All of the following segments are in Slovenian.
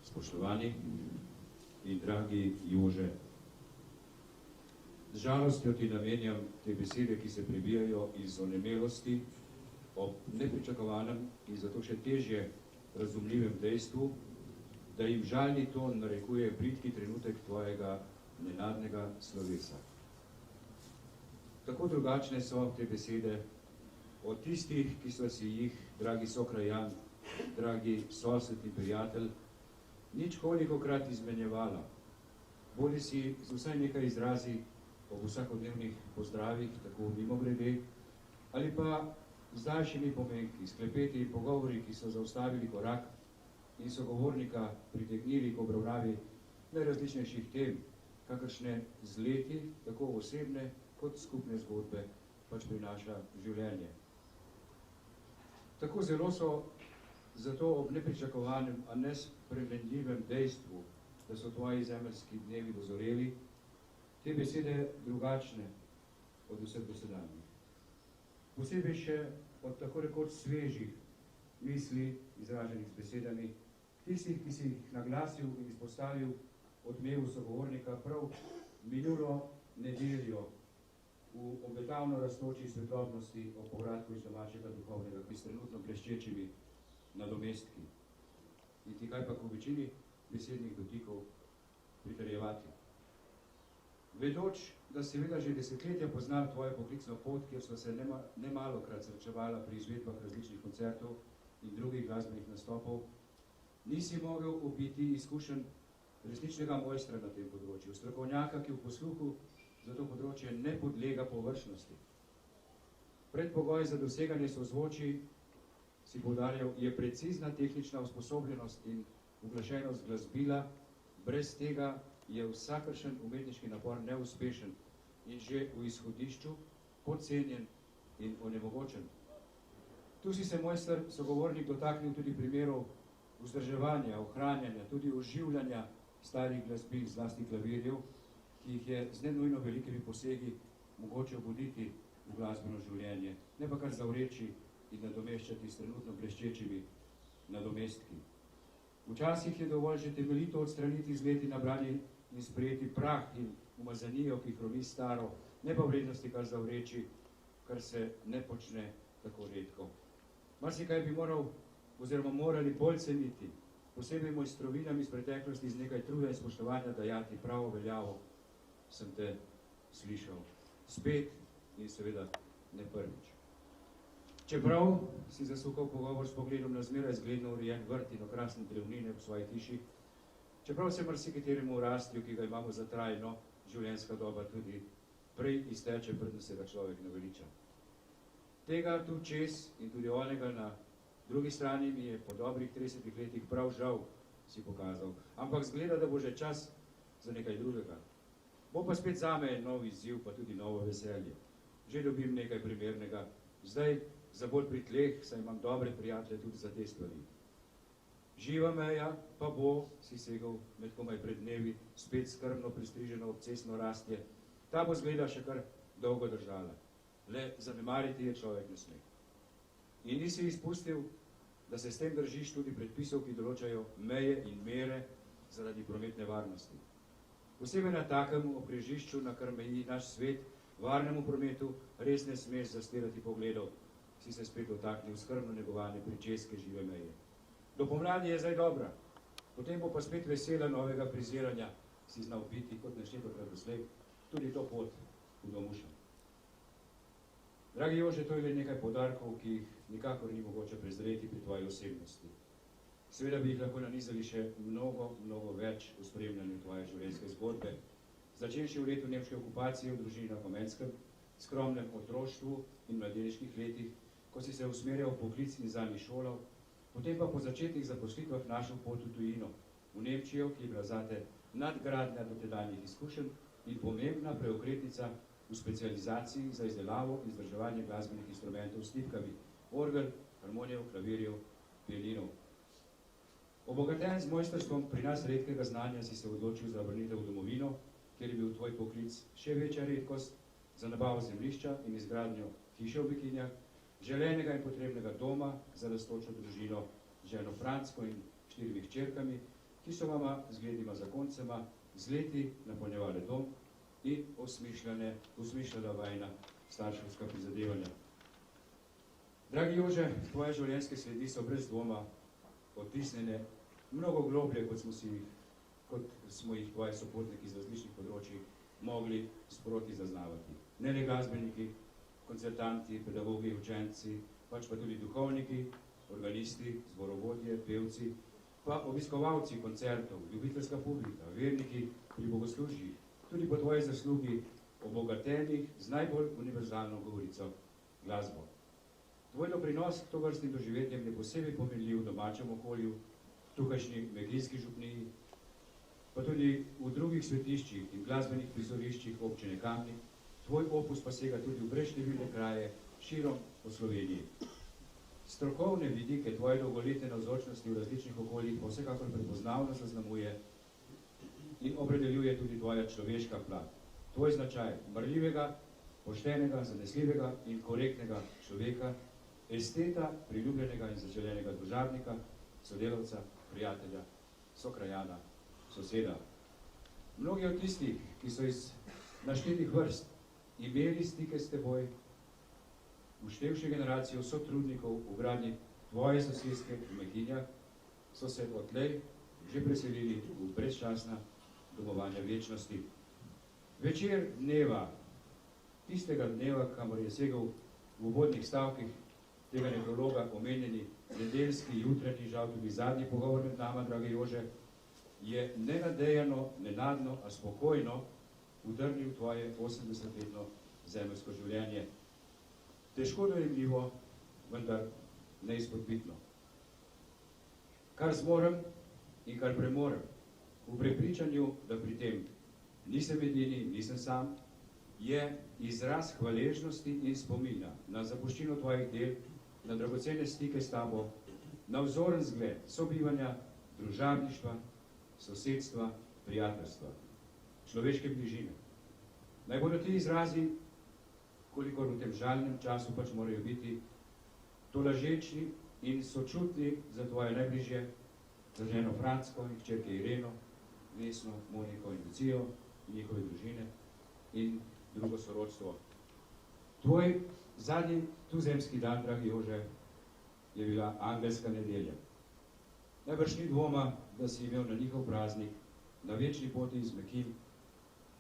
Spoštovani in dragi Jože, z žalostjo ti namenjam te besede, ki se prebijajo iz onemelosti ob nepričakovanem in zato še težje razumljivem dejstvu, da jim žalni ton narekuje bridki trenutek tvojega nenadnega slovesa. Tako drugačne so te besede od tistih, ki so si jih, dragi sokrajan, dragi sosed in prijatelj, nič kolikokrat izmenjevala. Bodi si z vsaj nekaj izrazi ob vsakodnevnih pozdravih, tako mimogrede, ali pa z daljšimi pomenki, sklepeti in pogovori, ki so zaustavili korak in sogovornika pritegnili k obravnavi najrazličnejših tem, kakršne z leti, tako osebne kot skupne zgodbe, pač prinaša življenje. Tako zelo so zato ob nepričakovanem, a nespremenljivem dejstvu, da so tvoji zemeljski dnevi dozoreli, te besede drugačne od vseh dosedanjih. Posebej še od tako rekoč svežih misli, izraženih z besedami, tistih, ki si jih naglasil in izpostavil odmevu sogovornika prav minulo nedeljo v obetavno rastoči svetlobnosti o povratku iz domačega duhovnega, ki s trenutno bleščečimi nadomestki. In ti kaj pa v večini besednih dotikov pritrjevati. Vedoč, da seveda že desetletja poznam tvojo poklicno pot, kjer so se nemalokrat srečevala pri izvedbah različnih koncertov in drugih glasbenih nastopov, nisi mogel obiti izkušenj resničnega mojstra na tem področju, strokovnjaka, ki v posluhu za to področje ne podlega površnosti. Predpogoj za doseganje sozvočij, si poudarjal, je precizna tehnična usposobljenost in uglašenost glasbila, brez tega je vsakršen umetniški napor neuspešen in že v izhodišču podcenjen in onemogočen. Tu si se mojster sogovornik dotaknil tudi primerov vzdrževanja, ohranjanja, tudi oživljanja starih glasbil, zlasti klavirjev, ki jih je z nenujno velikimi posegi mogoče obuditi v glasbeno življenje, ne pa kar zavreči in nadomeščati s trenutno bleščečimi nadomestki. Včasih je dovolj že temeljito odstraniti z leti nabrani in sprejeti prah in umazanijo, ki hromi staro, ne pa vrednosti kar zavreči, kar se ne počne tako redko. Marsikaj bi moral oziroma morali bolj ceniti, posebej mojstrovinami iz preteklosti z nekaj truda in spoštovanja dajati pravo veljavo, sem te slišal spet in seveda ne prvič. Čeprav si zasukal pogovor s pogledom na zmeraj zgledno urejen vrt in okrasne drevnine v svoji hiši, čeprav se marsikateremu rastju, ki ga imamo za trajno, življenjska doba tudi prej izteče, preden se ga človek naveliča. Tega tu čez in tudi onega na drugi strani mi je po dobrih 30 letih prav žal, si pokazal, ampak zgleda, da bo že čas za nekaj drugega. Bo pa spet zame nov izziv, pa tudi novo veselje. Že dobim nekaj primernega, zdaj za bolj pri tleh, saj imam dobre prijatelje tudi za te stvari. Živa meja pa bo, si segal med komaj pred dnevi, spet skrbno pristriženo obcestno rastje. Ta bo zgleda še kar dolgo držala. Le zanemariti je človek ne sme. In nisi izpustil, da se s tem držiš tudi predpisov, ki določajo meje in mere zaradi prometne varnosti. Posebej na takem okrežišču, na kar meji naš svet, varnemu prometu, res ne smeš zastirati pogledov, si se spet dotaknil skrbno negovane pričeske žive meje. Do pomladi je zdaj dobra, potem bo pa spet vesela novega priziranja, si znal biti, kot neštetokrat doslej, tudi to pot v domušen. Dragi Jože, to je le nekaj poudarkov, ki jih nikakor ni mogoče prezreti pri tvoji osebnosti. Seveda bi jih lahko nanizali še mnogo več v spremljanju tvoje življenjske zgodbe, začenši v letu nemške okupacije v družini na Komenskem, skromnem otroštvu in mladeniških letih, ko si se usmerjal v poklic in zanj šolal, potem pa po začetnih zaposlitvah našel pot v tujino, v Nemčijo, ki je bila zate nadgradnja dotedanjih izkušenj in pomembna preokretnica v specializaciji za izdelavo in vzdrževanje glasbenih instrumentov s tipkami, orgel, harmonijev, klavirjev, violinov. Obogaten z mojstrstvom pri nas redkega znanja si se odločil za vrnitev v domovino, kjer je bil tvoj poklic še večja redkost za nabavo zemljišča in izgradnjo hiše v Bekinjah, želenega in potrebnega doma za rastočo družino, ženo Fransko in 4 hčerkami, ki so vama z gledima zakoncema z leti napolnjevale dom in usmišljala vajna starševska prizadevanja. Dragi Jože, tvoje življenjske sledi so brez dvoma odtisnjene mnogo globlje, kot smo jih tvoji sopotniki z različnih področij mogli sproti zaznavati. Ne le glasbeniki, koncertanti, pedagogi, učenci, pač pa tudi duhovniki, organisti, zborovodje, pevci, pa obiskovalci koncertov, ljubiteljska publika, verniki pri bogoslužjih, tudi po tvoji zaslugi obogatenih z najbolj univerzalno govorico glasbo. Tvoj doprinos k tovrstnim doživetjem je posebej pomenljiv v domačem okolju, v tukajšnji Meginski župniji, pa tudi v drugih svetiščih in glasbenih prizoriščih občine Kamnik. Tvoj opus pa sega tudi v brezštevilne kraje širom po Sloveniji. Strokovne vidike tvoje dolgoletne navzočnosti v različnih okoljih pa vsekakor prepoznavno zaznamuje in opredeljuje tudi tvoja človeška plat. Tvoj značaj marljivega, poštenega, zanesljivega in korektnega človeka, esteta, priljubljenega in zaželenega družabnika, sodelavca, prijatelja, sokrajana, soseda. Mnogi od tistih, ki so iz naštetih vrst imeli stike s teboj, uštevši generacijo sotrudnikov v gradnji tvoje soseske v Mekinjah, so se odtlej že preselili v brezčasna domovanja večnosti. Večer dneva, tistega dneva, kamor je segel v uvodnih stavkih tega nekrologa omenjeni nedeljski, jutranji, žal tudi zadnji pogovor med nama, dragi Jože, je nenadejano, nenadno, a spokojno udrnil tvoje 80-letno zemeljsko življenje. Težko dojemljivo, vendar neizpodbitno. Kar zmorem in kar premorem, v prepričanju, da pri tem nisem edini, nisem sam, je izraz hvaležnosti in spomina na zapuščino tvojih del, na dragocene stike s tabo, na vzoren zgled sobivanja, družabništva, sosedstva, prijateljstva, človeške bližine. Naj bodo ti izrazi, kolikor v tem žalnem času pač morajo biti, tolažečni in sočutni za tvoje najbližje, za ženo Fransko in hčerke Ireno, Vesno, Moniko in Lucijo in njihove družine in drugo sorodstvo. Tvoj zadnji tuzemski dan, dragi Jože, je bila angelska nedelja. Najbrž ni dvoma, da si imel na njihov praznik, na večni poti iz Mekin,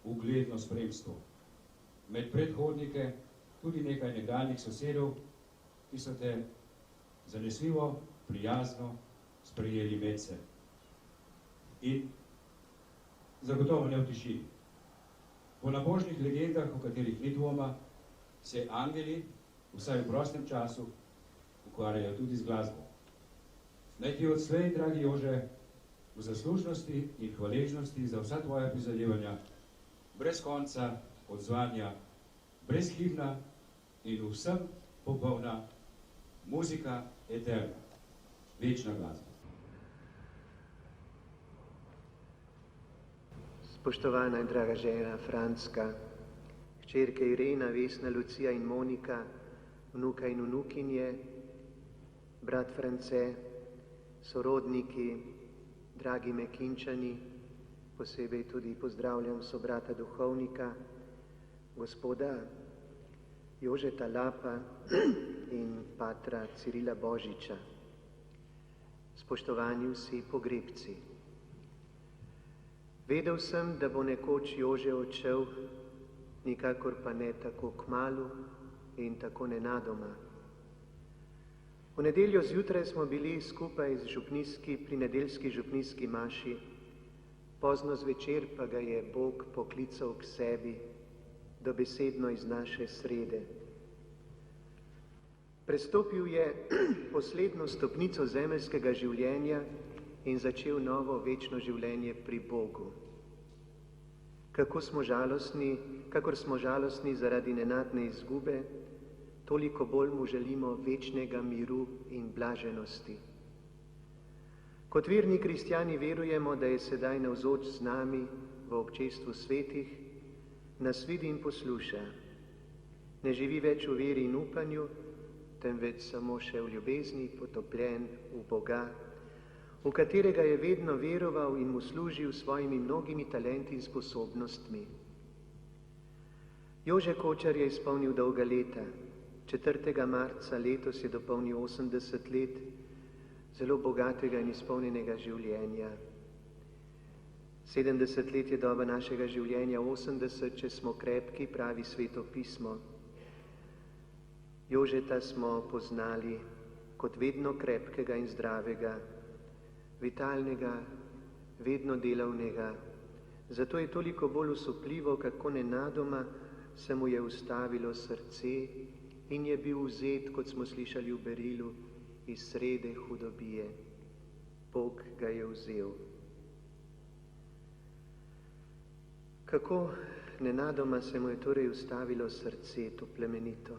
ugledno spremstvo. Med predhodnike tudi nekaj nekdanjih sosedov, ki so te zanesljivo, prijazno sprejeli medse. In zagotovo ne v tišini. Po nabožnih legendah, o katerih ni dvoma, se angeli, vsaj v prostem času, ukvarjajo tudi z glasbo. Naj ti odslej, dragi Jože, v zaslužnosti in hvaležnosti za vsa tvoja prizadevanja, brez konca, odzvanja, brezhibna in vsem popolna muzika eterna, večna glasba. Spoštovana in draga žena Franska, hčerke Irena, Vesna, Lucija in Monika, vnuka in vnukinje, brat France, sorodniki, dragi Mekinčani, posebej tudi pozdravljam sobrata duhovnika, gospoda Jožeta Lapa in patra Cirila Božiča. Spoštovani vsi pogrebci. Vedel sem, da bo nekoč Jože odšel, nikakor pa ne tako kmalu in tako nenadoma. V nedeljo zjutraj smo bili skupaj pri nedeljski župnijski maši, pozno zvečer pa ga je Bog poklical k sebi, dobesedno iz naše srede. Prestopil je poslednjo stopnico zemeljskega življenja in začel novo večno življenje pri Bogu. Kakor smo žalostni zaradi nenadne izgube, toliko bolj mu želimo večnega miru in blaženosti. Kot verni kristjani verujemo, da je sedaj navzoč z nami v občestvu svetih, nas vidi in posluša. Ne živi več v veri in upanju, temveč samo še v ljubezni, potopljen v Boga, v katerega je vedno veroval in mu služil s svojimi mnogimi talenti in sposobnostmi. Jože Kočar je izpolnil dolga leta. 4. marca letos je dopolnil 80 let zelo bogatega in izpolnjenega življenja. 70 let je doba našega življenja, 80, če smo krepki, pravi Sveto pismo. Jožeta smo poznali kot vedno krepkega in zdravega, vitalnega, vedno delavnega. Zato je toliko bolj osupljivo, kako nenadoma se mu je ustavilo srce in je bil vzet, kot smo slišali v berilu, iz srede hudobije. Bog ga je vzel. Kako nenadoma se mu je torej ustavilo srce, to plemenito.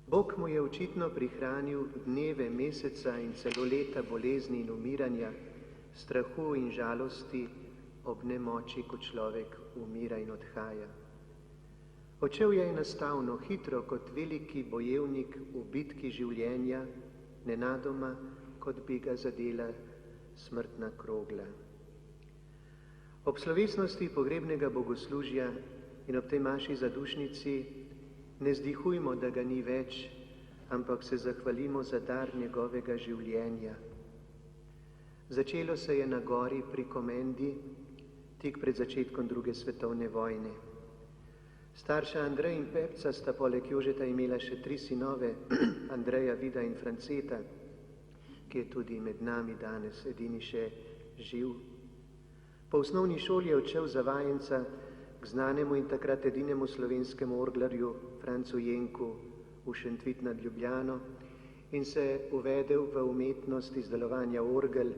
Bog mu je očitno prihranil dneve, meseca in celo leta bolezni in umiranja, strahu in žalosti ob nemoči, ko človek umira in odhaja. Odšel je enostavno, hitro, kot veliki bojevnik v bitki življenja, nenadoma, kot bi ga zadela smrtna krogla. Ob slovesnosti pogrebnega bogoslužja in ob tej maši zadušnici ne zdihujmo, da ga ni več, ampak se zahvalimo za dar njegovega življenja. Začelo se je na gori pri Komendi, tik pred začetkom 2. svetovne vojne. Starša Andrej in Pepca sta poleg Jožeta imela še 3 sinove, Andreja, Vida in Franceta, ki je tudi med nami danes edini še živ. Po osnovni šoli je odšel za vajenca k znanemu in takrat edinemu slovenskemu orglarju Francu Jenku v Šentvid nad Ljubljano in se uvedel v umetnost izdelovanja orgel,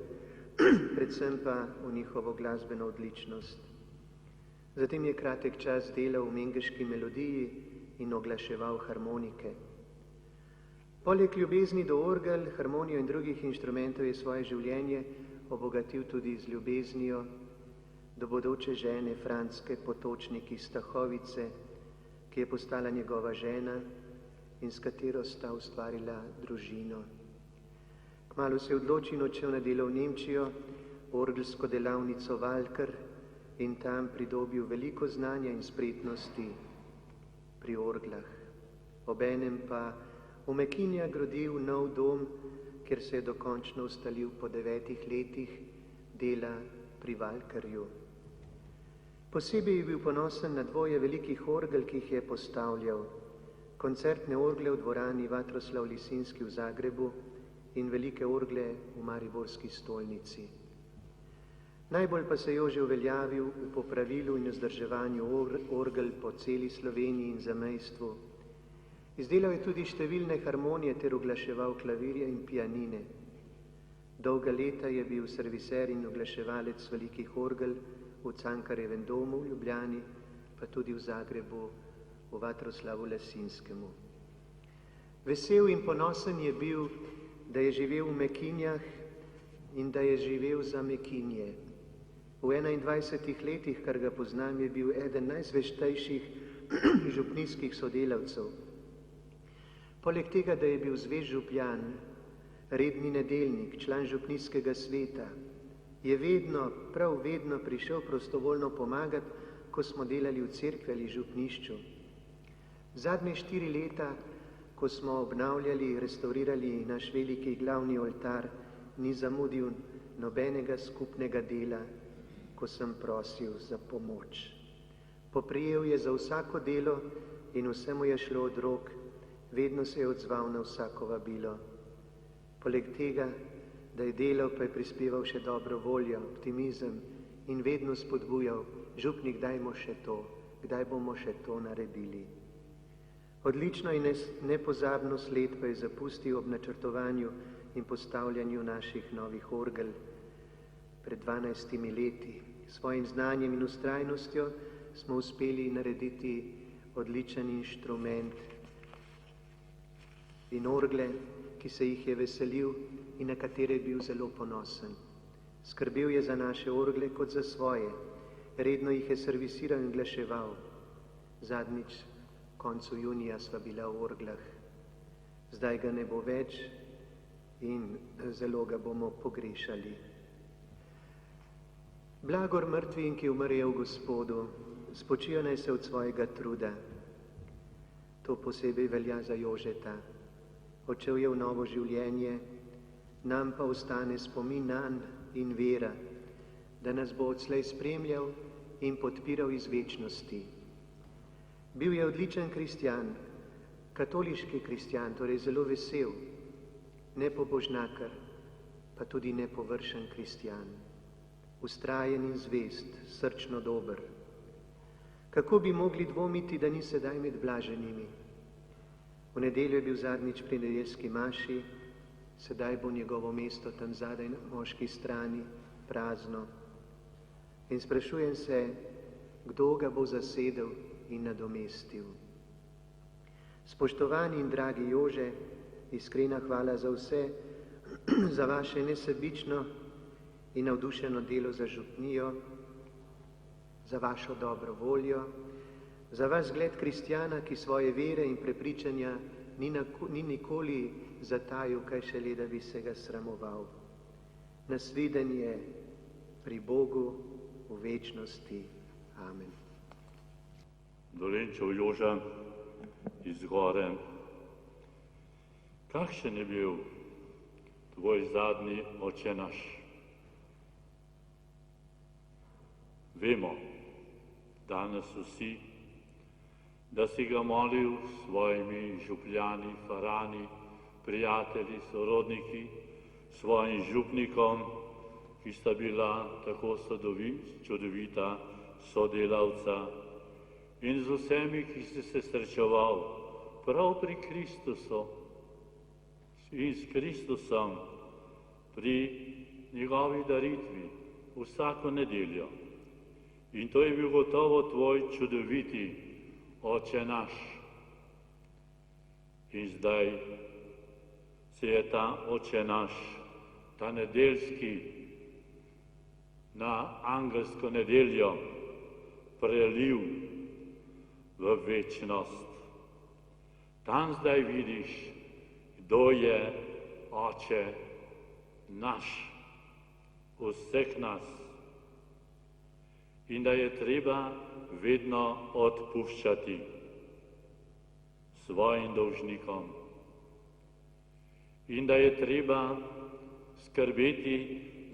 predvsem pa v njihovo glasbeno odličnost. Zatem je kratek čas delal v mengeški melodiji in oglaševal harmonike. Poleg ljubezni do orgel, harmonijo in drugih inštrumentov je svoje življenje obogatil tudi z ljubeznijo do bodoče žene Franske Potočnik iz Stahovice, ki je postala njegova žena in s katero sta ustvarila družino. Kmalu se je odločil in odšel na delo v Nemčijo, orgelsko delavnico Walker, in tam pridobil veliko znanja in spretnosti pri orglah. Obenem pa v Mekinja gradil nov dom, kjer se je dokončno ustalil po 9 letih dela pri Walkerju. Posebej je bil ponosen na 2 velikih orgel, ki jih je postavljal. Koncertne orgle v dvorani Vatroslav Lisinski v Zagrebu in velike orgle v mariborski stolnici. Najbolj pa se je Jože uveljavil v popravilu in vzdrževanju orgel po celi Sloveniji in zamejstvu. Izdelal je tudi številne harmonije ter oglaševal klavirje in pianine. Dolga leta je bil serviser in oglaševalec velikih orgel v Cankarjevem domu v Ljubljani, pa tudi v Zagrebu v Vatroslavu Lesinskemu. Vesel in ponosen je bil, da je živel v Mekinjah in da je živel za Mekinje. V 21 letih, kar ga poznam, je bil eden najzvestejših župnijskih sodelavcev. Poleg tega, da je bil zvest župljan, redni nedeljnik, član župnijskega sveta, je vedno, prav vedno prišel prostovoljno pomagati, ko smo delali v cerkvi ali župnišču. Zadnje 4 leta, ko smo obnavljali, restaurirali naš veliki glavni oltar, ni zamudil nobenega skupnega dela, ko sem prosil za pomoč. Poprijel je za vsako delo in vse mu je šlo od rok, vedno se je odzval na vsako vabilo. Poleg tega, da je delal, pa je prispeval še dobro voljo, optimizem in vedno spodbujal: župnik, dajmo še to, kdaj bomo še to naredili. Odlično in nepozabno sled pa je zapustil ob načrtovanju in postavljanju naših novih orgel pred 12 leti. S svojim znanjem in vztrajnostjo smo uspeli narediti odličen inštrument in orgle, ki se jih je veselil in na katere je bil zelo ponosen. Skrbel je za naše orgle kot za svoje, redno jih je servisiral in glaševal. Zadnjič, koncu junija, sva bila v orglah. Zdaj ga ne bo več in zelo ga bomo pogrešali. Blagor mrtvim, ki umrejo v Gospodu, spočijo naj se od svojega truda. To posebej velja za Jožeta. Odšel je v novo življenje, nam pa ostane spomin nanj in vera, da nas bo odslej spremljal in podpiral iz večnosti. Bil je odličen kristjan, katoliški kristjan, torej zelo vesel, ne pobožnakar, pa tudi nepovršen kristjan. Ustrajen in zvest, srčno dober. Kako bi mogli dvomiti, da ni sedaj med blaženimi? V nedeljo je bil zadnjič pri nedeljski maši, sedaj bo njegovo mesto tam zadaj na moški strani, prazno. In sprašujem se, kdo ga bo zasedel in nadomestil. Spoštovani in dragi Jože, iskrena hvala za vse, za vaše nesebično in navdušeno delo za župnijo, za vašo dobro voljo, za vaš zgled kristjana, ki svoje vere in prepričanja ni nikoli zatajil, kaj šele, da bi se ga sramoval. Nasvidenje pri Bogu v večnosti. Amen. Dolenčev Joža iz Gore, kakšen je bil tvoj zadnji Oče naš? Vemo danes vsi, da si ga molil s svojimi župljani, farani, prijatelji, sorodniki, svojim župnikom, ki sta bila tako čudovita sodelavca, in z vsemi, ki si se srečeval prav pri Kristusu in s Kristusom pri njegovi daritvi vsako nedeljo. In to je bil gotovo tvoj čudoviti Oče naš. In zdaj se je ta Oče naš, ta nedeljski, na angelsko nedeljo prelil v večnost. Tam zdaj vidiš, kdo je Oče naš, vseh nas. In da je treba vedno odpuščati svojim dolžnikom. In da je treba skrbeti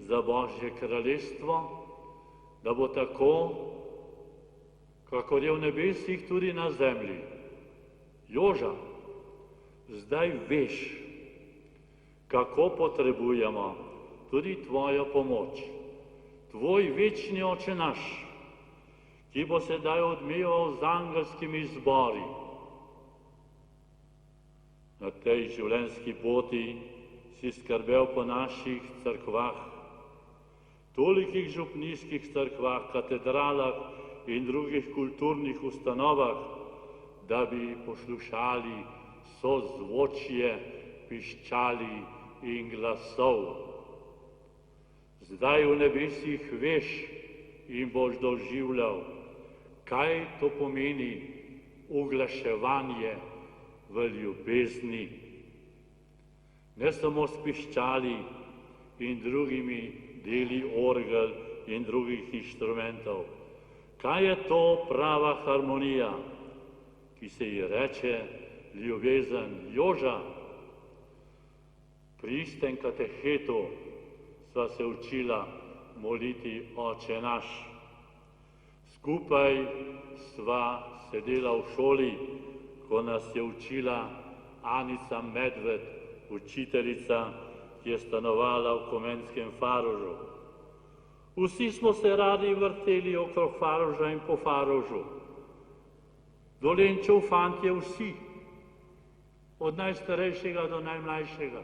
za Božje kraljestvo, da bo tako, kakor je v nebesih, tudi na zemlji. Joža, zdaj veš, kako potrebujemo tudi tvojo pomoč. Tvoj večni Oče naš, ki bo sedaj odmeval z angelskimi zbori. Na tej življenjski poti si skrbel po naših cerkvah, tolikih župnijskih cerkvah, katedralah in drugih kulturnih ustanovah, da bi poslušali sozvočje piščali in glasov. Zdaj v nebesih veš in boš doživljal, kaj to pomeni uglaševanje v ljubezni. Ne samo s piščali in drugimi deli orgel in drugih inštrumentov. Kaj je to prava harmonija, ki se ji reče ljubezen? Joža, pri istem katehetu sva se učila moliti Oče naš. Skupaj sva sedela v šoli, ko nas je učila Anica Medved, učiteljica, ki je stanovala v Komenskem Farožu. Vsi smo se radi vrteli okrog Faroža in po Farožu. Dolenčev fantje vsi, od najstarejšega do najmlajšega.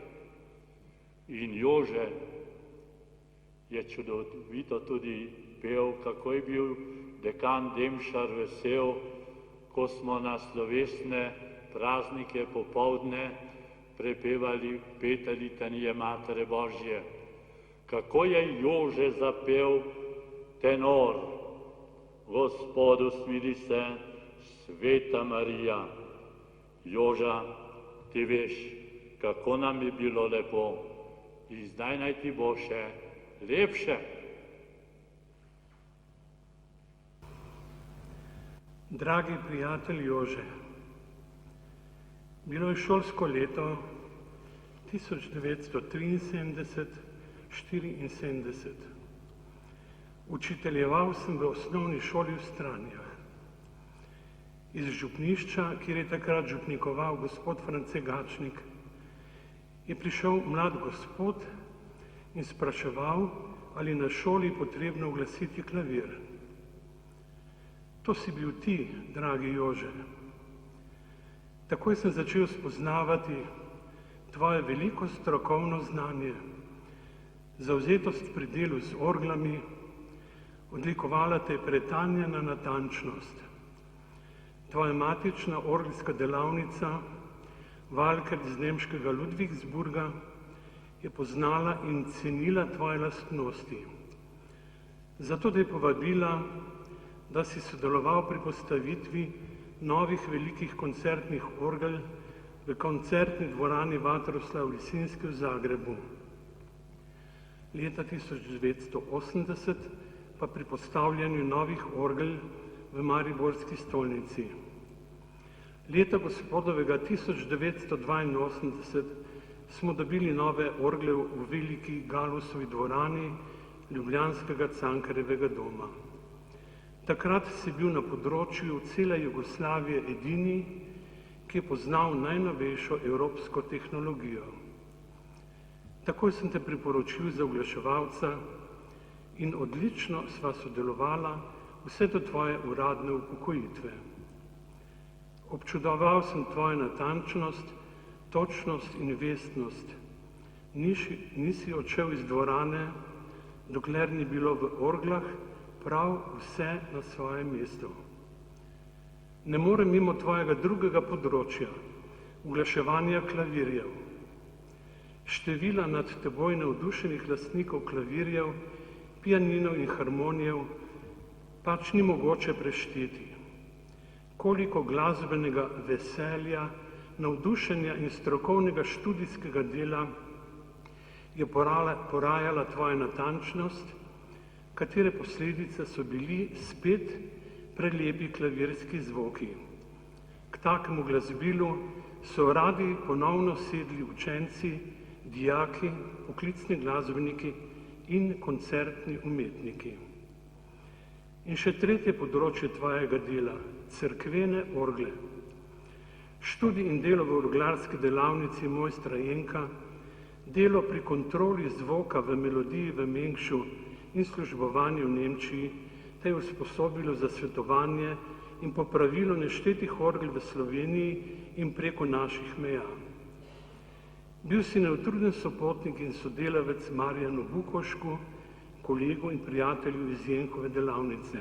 In Jože je čudovito tudi pel, kako je bil dekan Demšar vesel, ko smo na slovesne praznike popoldne prepevali pete litanije Matere Božje, kako je Jože zapel tenor. Gospodu smili se, Sveta Marija. Joža, ti veš, kako nam je bilo lepo in zdaj naj ti bo še lepše. Dragi prijatelj Jože, bilo je šolsko leto 1973-74. Učiteljeval sem v osnovni šoli v Stranjah. Iz župnišča, kjer je takrat župnikoval gospod France Gačnik, je prišel mlad gospod in spraševal, ali na šoli potrebno uglasiti klavir. To si bil ti, dragi Jože. Takoj sem začel spoznavati tvoje veliko strokovno znanje, zavzetost pri delu z orglami, odlikovala te je pretanjena natančnost. Tvoja matična orgelska delavnica, Valkert iz nemškega Ludwigsburga, je poznala in cenila tvoje lastnosti. Zato te je povabila, da si sodeloval pri postavitvi novih velikih koncertnih orgel v koncertni dvorani Vatroslav Lisinski v Zagrebu. Leta 1980 pa pri postavljanju novih orgel v Mariborski stolnici. Leta gospodovega 1982 smo dobili nove orgle v veliki Galusovi dvorani ljubljanskega Cankarjevega doma. Takrat si bil na področju cele Jugoslavije edini, ki je poznal najnovejšo evropsko tehnologijo. Takoj sem te priporočil za uglaševalca in odlično sva sodelovala vse do tvoje uradne upokojitve. Občudoval sem tvojo natančnost, točnost in vestnost. Nisi odšel iz dvorane, dokler ni bilo v orglah prav vse na svojem mestu. Ne morem mimo tvojega drugega področja, uglaševanja klavirjev. Števila nad teboj navdušenih lastnikov klavirjev, pianinov in harmonijev pač ni mogoče prešteti. Koliko glasbenega veselja, navdušenja in strokovnega študijskega dela je porajala tvoja natančnost, katere posledice so bili spet prelepi klavirski zvoki. K takemu glasbilu so radi ponovno sedli učenci, dijaki, poklicni glasbeniki in koncertni umetniki. In še tretje področje tvojega dela, cerkvene orgle. Študij in delo v orglarski delavnici mojstra Jenka, delo pri kontroli zvoka v melodiji v Mengšu in službovanje v Nemčiji te je usposobilo za svetovanje in popravilo neštetih orgel v Sloveniji in preko naših meja. Bil si neutruden sopotnik in sodelavec Marjanu Bukošku, kolegu in prijatelju iz Jenkove delavnice.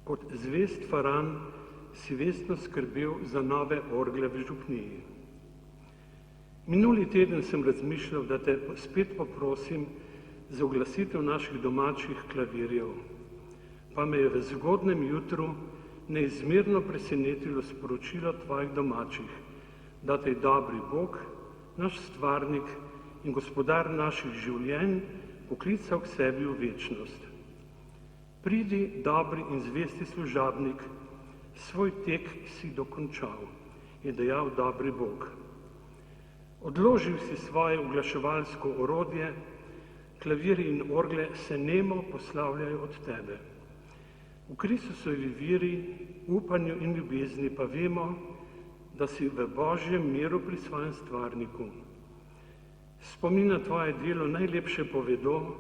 Kot zvest faran si vestno skrbel za nove orgle v župniji. Minuli teden sem razmišljal, da te spet poprosim za uglasitev naših domačih klavirjev, pa me je v zgodnem jutru neizmerno presenetilo sporočilo tvojih domačih, da te je dobri Bog, naš stvarnik in gospodar naših življenj poklical k sebi v večnost. Pridi, dobri in zvesti služabnik, svoj tek si dokončal, je dejal dobri Bog. Odložil si svoje uglaševalsko orodje, klaviri in orgle se nemo poslavljajo od tebe. V Kristusovi veri, upanju in ljubezni pa vemo, da si v Božjem miru pri svojem stvarniku. Spomin na tvoje delo najlepše povedo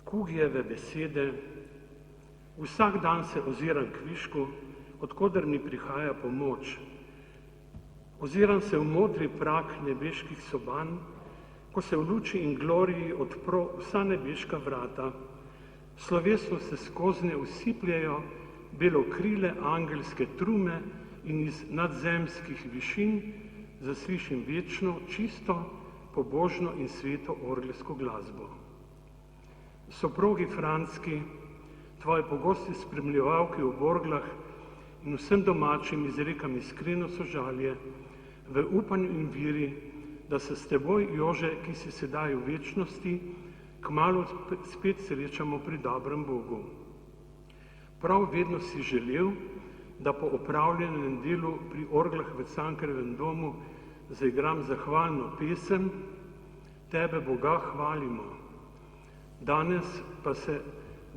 Kugijeve besede: vsak dan se oziram kvišku, odkoder mi prihaja pomoč. Oziram se v modri prak nebeških soban, ko se v luči in gloriji odpro vsa nebeška vrata, slovesno se skoznje usipljajo belokrile angelske trume in iz nadzemskih višin zaslišim večno, čisto, pobožno in sveto orgelsko glasbo. Soprogi Franski, tvoje pogosti spremljevalke v orglah in vsem domačim izrekam iskreno sožalje v upanju in veri, da se s teboj, Jože, ki si sedaj v večnosti, kmalu spet srečamo pri dobrem Bogu. Prav vedno si želel, da po opravljenem delu pri orglah v Cankarjevem domu zaigram zahvalno pesem, tebe Boga hvalimo. Danes pa se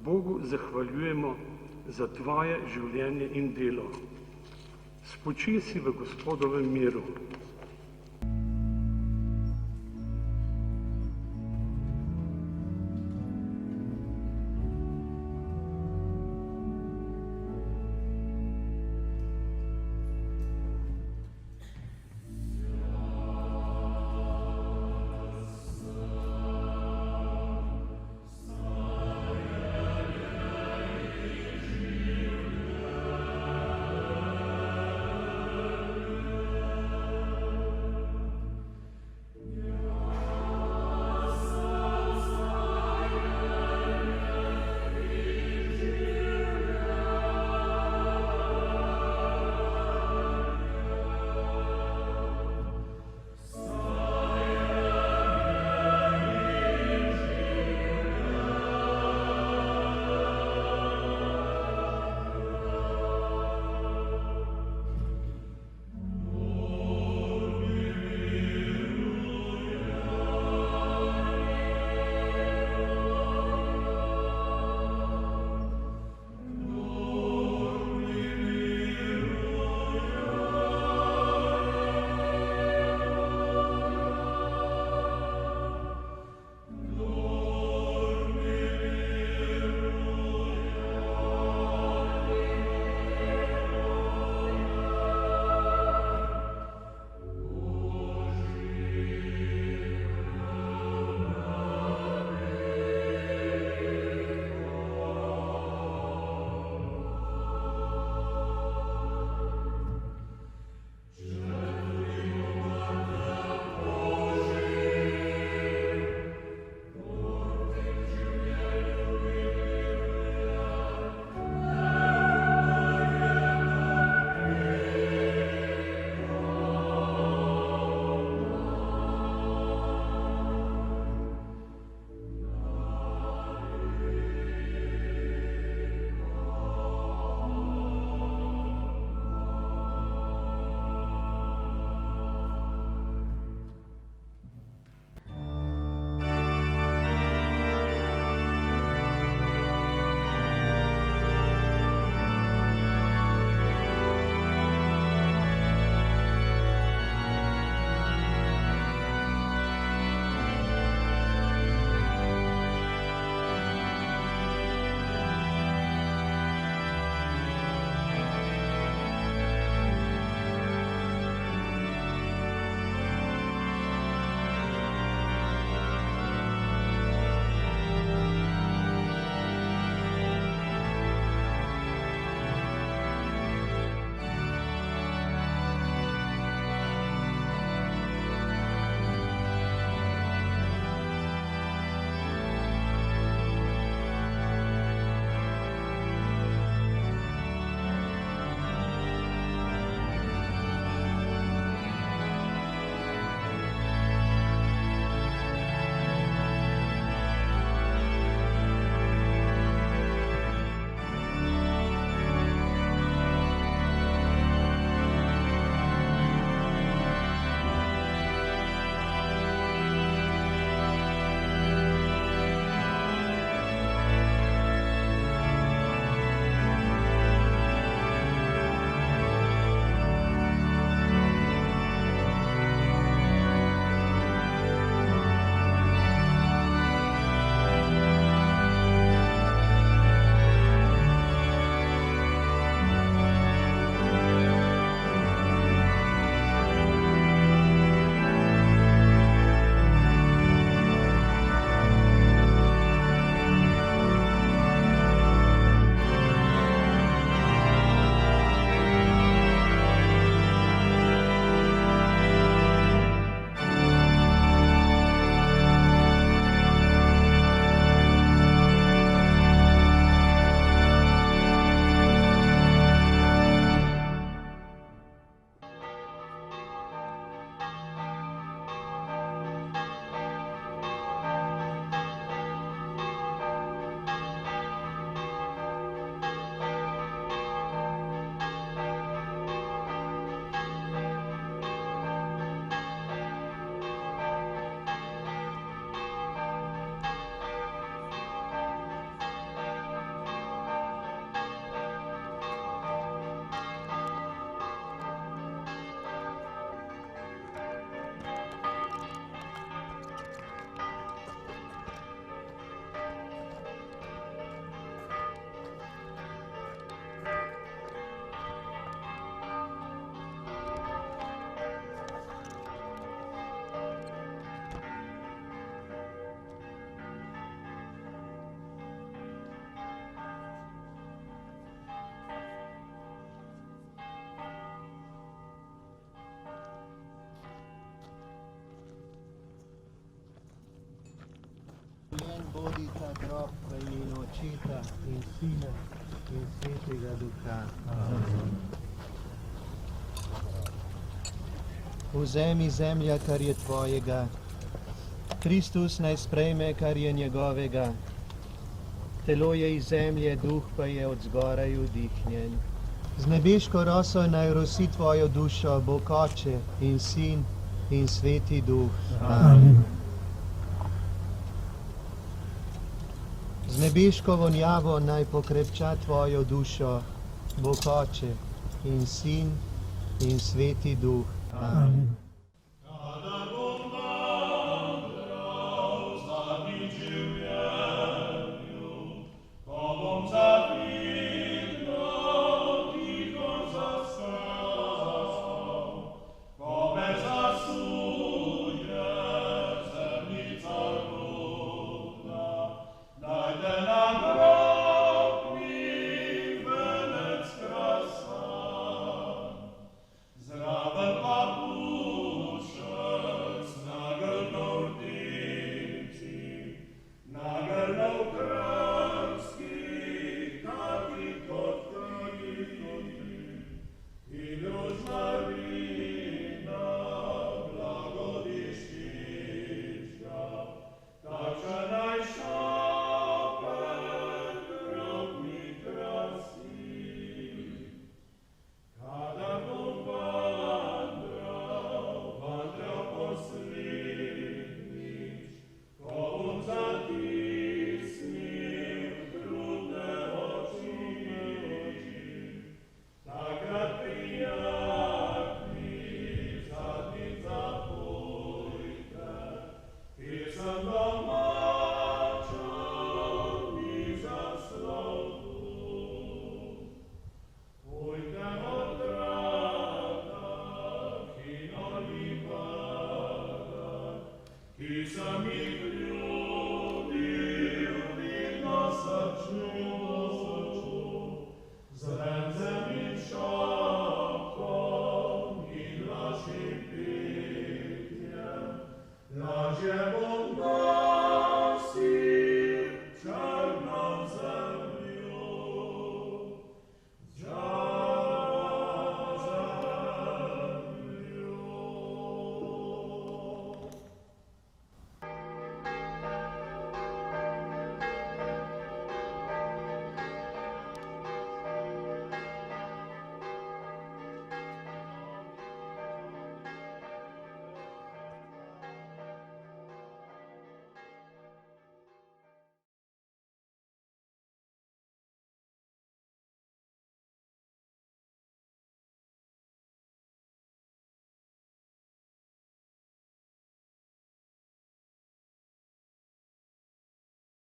Bogu zahvaljujemo za tvoje življenje in delo. Spočij si v Gospodovem miru. vodi ta grob v imenu Očeta in Sina in Svetega Duha. Amen. Vzemi, zemlja, kar je tvojega. Kristus naj sprejme, kar je njegovega. Telo je iz zemlje, duh pa je od zgoraj vdihnjen. Z nebeško roso naj rosi tvojo dušo, Bog Oče in Sin in Sveti Duh. Amen. Z nebeško vonjavo naj pokrepča tvojo dušo, Bog Oče in Sin in Sveti Duh. Amen.